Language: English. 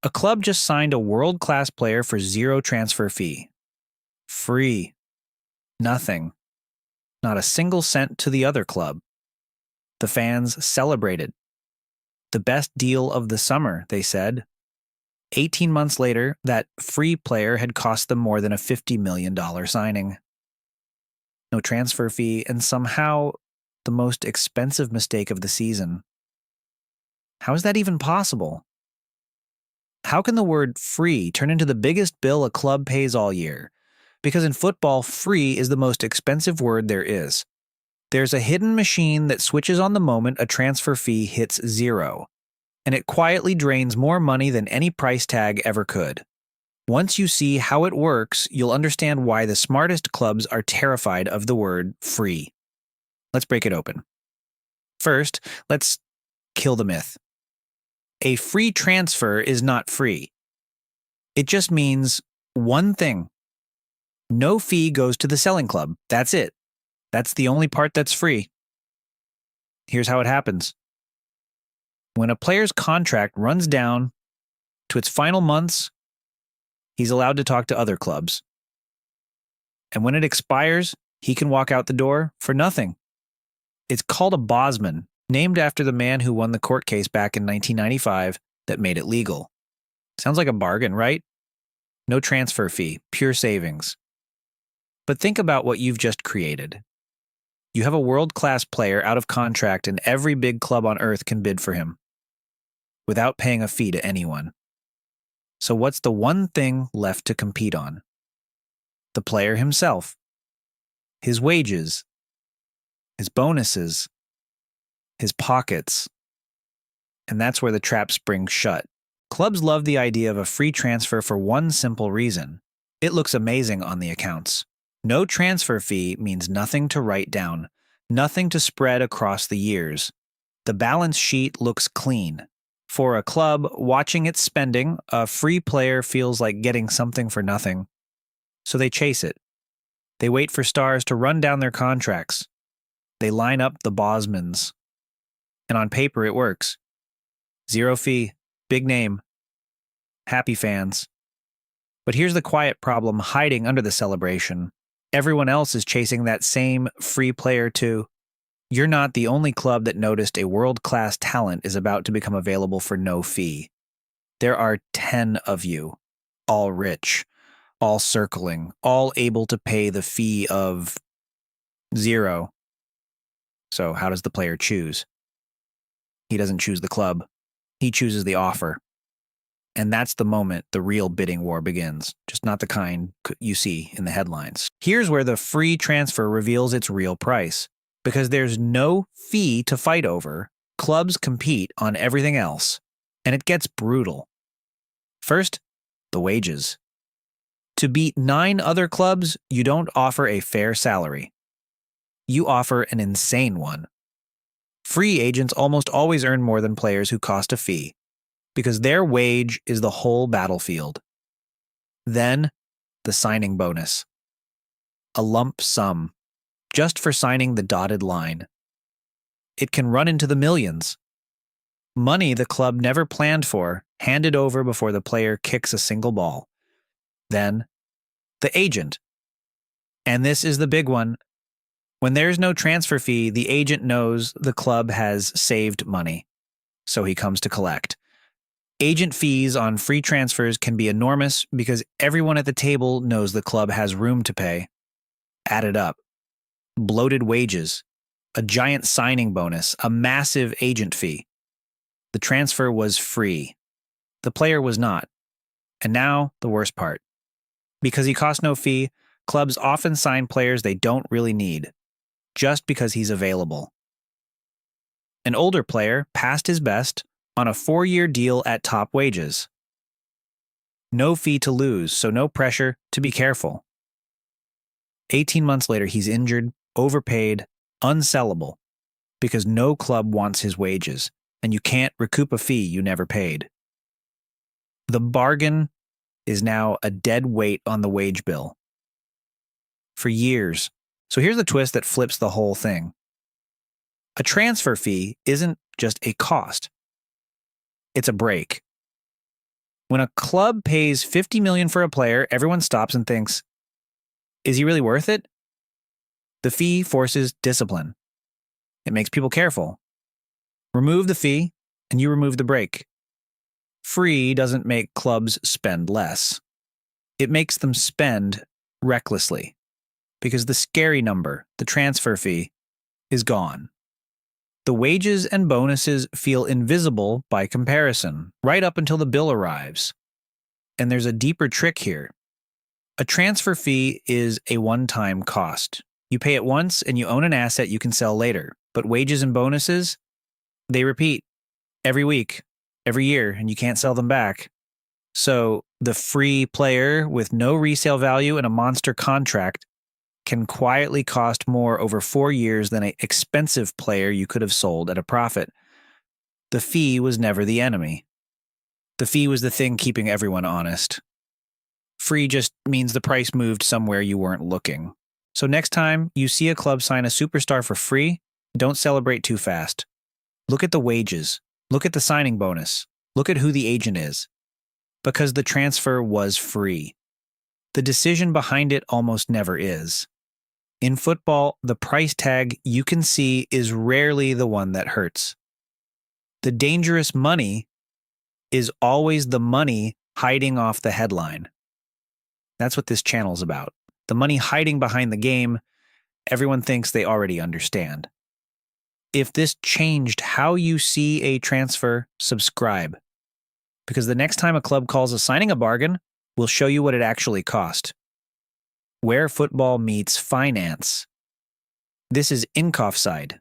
A club just signed a world-class player for zero transfer fee. Free. Nothing. Not a single cent to the other club. The fans celebrated. The best deal of the summer, they said. 18 months later, that free player had cost them more than a $50 million signing. No transfer fee, and somehow the most expensive mistake of the season. How is that even possible? How can the word free turn into the biggest bill a club pays all year? Because in football, free is the most expensive word there is. There's a hidden machine that switches on the moment a transfer fee hits zero, and it quietly drains more money than any price tag ever could. Once you see how it works, you'll understand why the smartest clubs are terrified of the word free. Let's break it open. First, let's kill the myth. A free transfer is not free. It just means one thing. No fee goes to the selling club. That's it. That's the only part that's free. Here's how it happens. When a player's contract runs down to its final months, he's allowed to talk to other clubs. And when it expires, he can walk out the door for nothing. It's called a Bosman, named after the man who won the court case back in 1995 that made it legal. Sounds like a bargain, right? No transfer fee, pure savings. But think about what you've just created. You have a world-class player out of contract and every big club on earth can bid for him without paying a fee to anyone. So what's the one thing left to compete on? The player himself, his wages, his bonuses, his pockets. And that's where the trap springs shut. Clubs love the idea of a free transfer for one simple reason. It looks amazing on the accounts. No transfer fee means nothing to write down, nothing to spread across the years. The balance sheet looks clean. For a club watching its spending, a free player feels like getting something for nothing. So they chase it. They wait for stars to run down their contracts. They line up the Bosmans. And on paper, it works. Zero fee, big name, happy fans. But here's the quiet problem hiding under the celebration. Everyone else is chasing that same free player too. You're not the only club that noticed a world-class talent is about to become available for no fee. There are 10 of you, all rich, all circling, all able to pay the fee of zero. So how does the player choose? He doesn't choose the club. He chooses the offer. And that's the moment the real bidding war begins, just not the kind you see in the headlines. Here's where the free transfer reveals its real price. Because there's no fee to fight over, clubs compete on everything else, and it gets brutal. First, the wages. To beat 9 other clubs, you don't offer a fair salary. You offer an insane one. Free agents almost always earn more than players who cost a fee, because their wage is the whole battlefield. Then, the signing bonus. A lump sum. Just for signing the dotted line. It can run into the millions. Money the club never planned for, handed over before the player kicks a single ball. Then, the agent. And this is the big one. When there's no transfer fee, the agent knows the club has saved money, so he comes to collect. Agent fees on free transfers can be enormous because everyone at the table knows the club has room to pay. Add it up. Bloated wages, a giant signing bonus, a massive agent fee. The transfer was free. The player was not. And now, the worst part. Because he cost no fee, clubs often sign players they don't really need, just because he's available. An older player passed his best on a 4-year deal at top wages. No fee to lose, so no pressure to be careful. 18 months later, he's injured, overpaid, unsellable, because no club wants his wages, and you can't recoup a fee you never paid. The bargain is now a dead weight on the wage bill. For years. So here's the twist that flips the whole thing. A transfer fee isn't just a cost. It's a break. When a club pays $50 million for a player, everyone stops and thinks, is he really worth it? The fee forces discipline. It makes people careful. Remove the fee, and you remove the break. Free doesn't make clubs spend less. It makes them spend recklessly, because the scary number, the transfer fee, is gone. The wages and bonuses feel invisible by comparison, right up until the bill arrives. And there's a deeper trick here. A transfer fee is a one-time cost. You pay it once and you own an asset you can sell later. But wages and bonuses, they repeat every week, every year, and you can't sell them back. So the free player with no resale value and a monster contract can quietly cost more over 4 years than an expensive player you could have sold at a profit. The fee was never the enemy. The fee was the thing keeping everyone honest. Free just means the price moved somewhere you weren't looking. So next time you see a club sign a superstar for free, don't celebrate too fast. Look at the wages. Look at the signing bonus. Look at who the agent is. Because the transfer was free. The decision behind it almost never is. In football, the price tag you can see is rarely the one that hurts. The dangerous money is always the money hiding off the headline. That's what this channel's about. The money hiding behind the game, everyone thinks they already understand. If this changed how you see a transfer, subscribe. Because the next time a club calls a signing a bargain, we'll show you what it actually cost. Where football meets finance. This is Inkoff Side.